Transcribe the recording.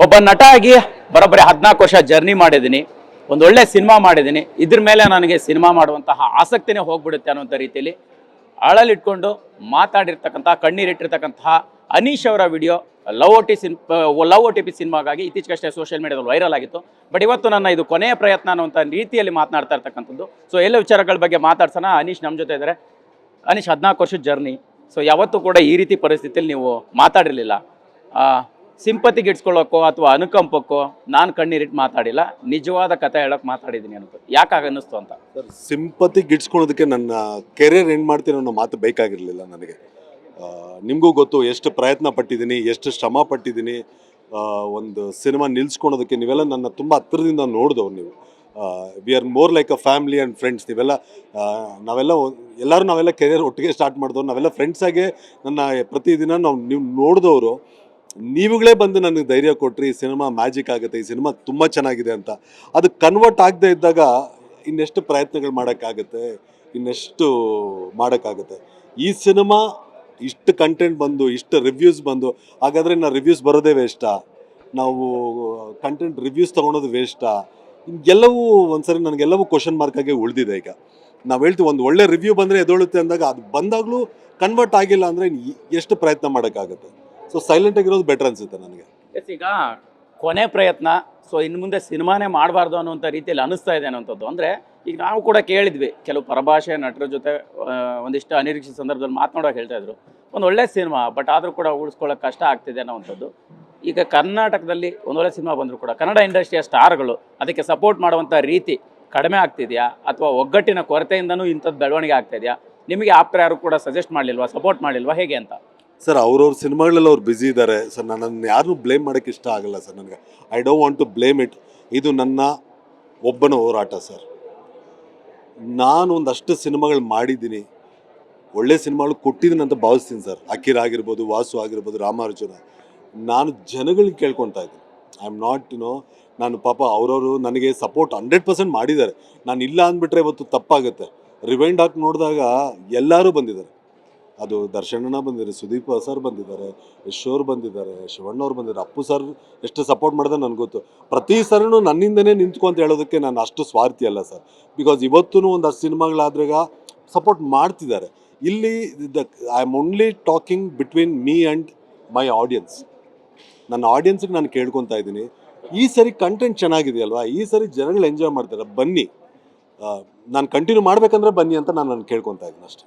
ಒಬ್ಬ ನಟ ಆಗಿ ಬರೋಬ್ಬರಿ 14 ವರ್ಷ ಜರ್ನಿ ಮಾಡಿದ್ದೀನಿ. ಒಂದು ಒಳ್ಳೆ ಸಿನಿಮಾ ಮಾಡಿದ್ದೀನಿ. ಇದ್ರ ಮೇಲೆ ನನಗೆ ಸಿನಿಮಾ ಮಾಡುವಂತಹ ಆಸಕ್ತಿನೇ ಹೋಗ್ಬಿಡುತ್ತೆ ಅನ್ನೋಂಥ ರೀತಿಯಲ್ಲಿ ಅಳಲಿಟ್ಕೊಂಡು ಮಾತಾಡಿರ್ತಕ್ಕಂತಹ ಕಣ್ಣೀರಿಟ್ಟಿರ್ತಕ್ಕಂತಹ ಅನೀಶ್ ಅವರ ವಿಡಿಯೋ ಲವ್ ಓ ಟಿ ಪಿ ಸಿನಿಮಾಗಾಗಿ ಇತ್ತೀಚೆಗಷ್ಟೇ ಸೋಷಿಯಲ್ ಮೀಡಿಯಾದಲ್ಲಿ ವೈರಲ್ ಆಗಿತ್ತು. ಬಟ್ ಇವತ್ತು ನನ್ನ ಇದು ಕೊನೆಯ ಪ್ರಯತ್ನ ಅನ್ನುವಂಥ ರೀತಿಯಲ್ಲಿ ಮಾತನಾಡ್ತಾ ಇರ್ತಕ್ಕಂಥದ್ದು. ಸೊ ಎಲ್ಲ ವಿಚಾರಗಳ ಬಗ್ಗೆ ಮಾತಾಡ್ಸೋಣ. ಅನೀಶ್ ನಮ್ಮ ಜೊತೆ ಇದ್ದಾರೆ. ಅನೀಶ್ 14 ವರ್ಷದ ಜರ್ನಿ. ಸೊ ಯಾವತ್ತೂ ಕೂಡ ಈ ರೀತಿ ಪರಿಸ್ಥಿತಿಯಲ್ಲಿ ನೀವು ಮಾತಾಡಿರಲಿಲ್ಲ. ಸಿಂಪತಿಗೆ ಇಡ್ಸ್ಕೊಳ್ಳೋಕ್ಕೋ ಅಥವಾ ಅನುಕಂಪಕ್ಕೋ ನಾನು ಕಣ್ಣೀರಿಟ್ಟು ಮಾತಾಡಿಲ್ಲ, ನಿಜವಾದ ಕಥೆ ಹೇಳೋಕೆ ಮಾತಾಡಿದ್ದೀನಿ ಅಂತ. ಯಾಕಾಗ ಅನ್ನಿಸ್ತು ಅಂತ? ಸರ್, ಸಿಂಪತಿ ಗಿಡ್ಸ್ಕೊಳೋದಕ್ಕೆ ನನ್ನ ಕೆರಿಯರ್ ಎಂಡ್ ಮಾಡ್ತೀನಿ ಅನ್ನೋ ಮಾತು ಬೇಕಾಗಿರಲಿಲ್ಲ ನನಗೆ. ನಿಮಗೂ ಗೊತ್ತು ಎಷ್ಟು ಪ್ರಯತ್ನ ಪಟ್ಟಿದ್ದೀನಿ, ಎಷ್ಟು ಶ್ರಮ ಪಟ್ಟಿದ್ದೀನಿ. ಒಂದು ಸಿನಿಮಾ ನಿಲ್ಸ್ಕೊಳೋದಕ್ಕೆ ನೀವೆಲ್ಲ ನನ್ನ ತುಂಬ ಹತ್ತಿರದಿಂದ ನೋಡಿದವ್ರು ನೀವು. We are more like a family and friends. ನಾವೆಲ್ಲ ಕೆರಿಯರ್ ಒಟ್ಟಿಗೆ ಸ್ಟಾರ್ಟ್ ಮಾಡಿದವ್ರು. ನಾವೆಲ್ಲ ಫ್ರೆಂಡ್ಸಾಗೆ ನನ್ನ ಪ್ರತಿದಿನ ನೀವು ನೋಡಿದವರು. ನೀವುಗಳೇ ಬಂದು ನನಗೆ ಧೈರ್ಯ ಕೊಟ್ಟರೆ ಈ ಸಿನಿಮಾ ಮ್ಯಾಜಿಕ್ ಆಗುತ್ತೆ, ಈ ಸಿನಿಮಾ ತುಂಬ ಚೆನ್ನಾಗಿದೆ ಅಂತ. ಅದು ಕನ್ವರ್ಟ್ ಆಗದೆ ಇದ್ದಾಗ ಇನ್ನೆಷ್ಟು ಪ್ರಯತ್ನಗಳು ಮಾಡೋಕ್ಕಾಗುತ್ತೆ, ಇನ್ನೆಷ್ಟು ಮಾಡೋಕ್ಕಾಗುತ್ತೆ. ಈ ಸಿನಿಮಾ ಇಷ್ಟು ಕಂಟೆಂಟ್ ಬಂದು, ಇಷ್ಟು ರಿವ್ಯೂಸ್ ಬಂದು, ಹಾಗಾದರೆ ನಾವು ರಿವ್ಯೂಸ್ ಬರೋದೇ ವೇಸ್ಟಾ? ನಾವು ಕಂಟೆಂಟ್ ರಿವ್ಯೂಸ್ ತೊಗೊಳೋದು ವೇಸ್ಟಾ? ಎಲ್ಲವೂ ಒಂದ್ಸರಿ ನನಗೆಲ್ಲವೂ ಕ್ವಶನ್ ಮಾರ್ಕಾಗೆ ಉಳಿದಿದೆ. ಈಗ ನಾವು ಹೇಳ್ತೀವಿ ಒಂದು ಒಳ್ಳೆ ರಿವ್ಯೂ ಬಂದರೆ ಎದೊಳುತ್ತೆ ಅಂದಾಗ, ಅದು ಬಂದಾಗಲೂ ಕನ್ವರ್ಟ್ ಆಗಿಲ್ಲ ಅಂದರೆ ಎಷ್ಟು ಪ್ರಯತ್ನ ಮಾಡೋಕ್ಕಾಗುತ್ತೆ? ಸೊ ಸೈಲೆಂಟಾಗಿರೋದು ಬೆಟರ್ ಅನಿಸುತ್ತೆ ನನಗೆ. ಈಗ ಕೊನೆ ಪ್ರಯತ್ನ. ಸೊ ಇನ್ನು ಮುಂದೆ ಸಿನಿಮಾನೇ ಮಾಡಬಾರ್ದು ಅನ್ನೋಂಥ ರೀತಿಯಲ್ಲಿ ಅನಿಸ್ತಾ ಇದೆ ಅನ್ನೋಂಥದ್ದು. ಅಂದರೆ ಈಗ ನಾವು ಕೂಡ ಕೇಳಿದ್ವಿ, ಕೆಲವು ಪರಭಾಷೆ ನಟರ ಜೊತೆ ಒಂದಿಷ್ಟು ಅನಿರೀಕ್ಷಿತ ಸಂದರ್ಭದಲ್ಲಿ ಮಾತನಾಡೋಕೆ ಹೇಳ್ತಾ ಇದ್ರು, ಒಂದು ಒಳ್ಳೆ ಸಿನಿಮಾ ಬಟ್ ಆದರೂ ಕೂಡ ಉಳಿಸ್ಕೊಳ್ಳೋಕೆ ಕಷ್ಟ ಆಗ್ತಿದೆ ಅನ್ನೋವಂಥದ್ದು. ಈಗ ಕರ್ನಾಟಕದಲ್ಲಿ ಒಂದೊಳ್ಳೆ ಸಿನಿಮಾ ಬಂದರೂ ಕೂಡ ಕನ್ನಡ ಇಂಡಸ್ಟ್ರಿಯ ಸ್ಟಾರ್ಗಳು ಅದಕ್ಕೆ ಸಪೋರ್ಟ್ ಮಾಡುವಂಥ ರೀತಿ ಕಡಿಮೆ ಆಗ್ತಿದೆಯಾ, ಅಥವಾ ಒಗ್ಗಟ್ಟಿನ ಕೊರತೆಯಿಂದನೂ ಇಂಥದ್ದು ಬೆಳವಣಿಗೆ ಆಗ್ತಾಯಿದೆಯಾ? ನಿಮಗೆ ಆಪ್ತರ ಯಾರು ಕೂಡ ಸಜೆಸ್ಟ್ ಮಾಡಲಿಲ್ವಾ, ಸಪೋರ್ಟ್ ಮಾಡಲಿಲ್ವಾ, ಹೇಗೆ ಅಂತ? ಸರ್, ಅವ್ರವ್ರ ಸಿನಿಮಾಗಳಲ್ಲಿ ಅವ್ರು ಬ್ಯುಸಿ ಇದ್ದಾರೆ ಸರ್. ನನ್ನನ್ನು ಯಾರನ್ನೂ ಬ್ಲೇಮ್ ಮಾಡೋಕ್ಕೆ ಇಷ್ಟ ಆಗಲ್ಲ ಸರ್ ನನಗೆ. I don't want to blame it. ಇದು ನನ್ನ ಒಬ್ಬನ ಹೋರಾಟ ಸರ್. ನಾನು ಒಂದಷ್ಟು ಸಿನಿಮಾಗಳು ಮಾಡಿದ್ದೀನಿ, ಒಳ್ಳೆ ಸಿನಿಮಾಗಳು ಕೊಟ್ಟಿದ್ದೀನಿ ಅಂತ ಭಾವಿಸ್ತೀನಿ ಸರ್. ಅಕಿರ್ ಆಗಿರ್ಬೋದು, ವಾಸು ಆಗಿರ್ಬೋದು, ರಾಮಾರ್ಜುನ. ನಾನು ಜನಗಳಿಗೆ ಕೇಳ್ಕೊತಾ ಇದ್ದೀನಿ. ಐ ಆಮ್ ನಾಟ್ ನಾನು ಪಾಪ ಅವರವರು ನನಗೆ ಸಪೋರ್ಟ್ 100% ಮಾಡಿದ್ದಾರೆ. ನಾನು ಇಲ್ಲ ಅಂದ್ಬಿಟ್ರೆ ಇವತ್ತು ತಪ್ಪಾಗುತ್ತೆ. ರಿವೈಂಡ್ ಹಾಕಿ ನೋಡಿದಾಗ ಎಲ್ಲರೂ ಬಂದಿದ್ದಾರೆ. ಅದು ದರ್ಶನನ ಬಂದಿದ್ದಾರೆ, ಸುದೀಪ್ ಸರ್ ಬಂದಿದ್ದಾರೆ, ಯಶೋರ್ ಬಂದಿದ್ದಾರೆ, ಶಿವಣ್ಣವ್ರು ಬಂದಿದ್ದಾರೆ, ಅಪ್ಪು ಸರ್ ಎಷ್ಟು ಸಪೋರ್ಟ್ ಮಾಡಿದ್ರೆ ನನಗೆ ಗೊತ್ತು. ಪ್ರತಿ ಸರಿನೂ ನನ್ನಿಂದನೇ ನಿಂತ್ಕೊ ಅಂತ ಹೇಳೋದಕ್ಕೆ ನಾನು ಅಷ್ಟು ಸ್ವಾರ್ಥಿ ಅಲ್ಲ ಸರ್. ಬಿಕಾಸ್ ಇವತ್ತೂ ಒಂದಷ್ಟು ಸಿನಿಮಾಗಳಾದ್ರಾಗ ಸಪೋರ್ಟ್ ಮಾಡ್ತಿದ್ದಾರೆ. ಇಲ್ಲಿ I am only talking between me and my audience. ನನ್ನ ಆಡಿಯನ್ಸ್ಗೆ ನಾನು ಕೇಳ್ಕೊತಾ ಇದ್ದೀನಿ, ಈ ಸರಿ ಕಂಟೆಂಟ್ ಚೆನ್ನಾಗಿದೆಯಲ್ವಾ, ಈ ಸರಿ ಜನಗಳು ಎಂಜಾಯ್ ಮಾಡ್ತಾರೆ, ಬನ್ನಿ. ನಾನು ಕಂಟಿನ್ಯೂ ಮಾಡಬೇಕಂದ್ರೆ ಬನ್ನಿ ಅಂತ ನಾನು ಕೇಳ್ಕೊತಾ ಇದ್ದೀನಿ ಅಷ್ಟೇ.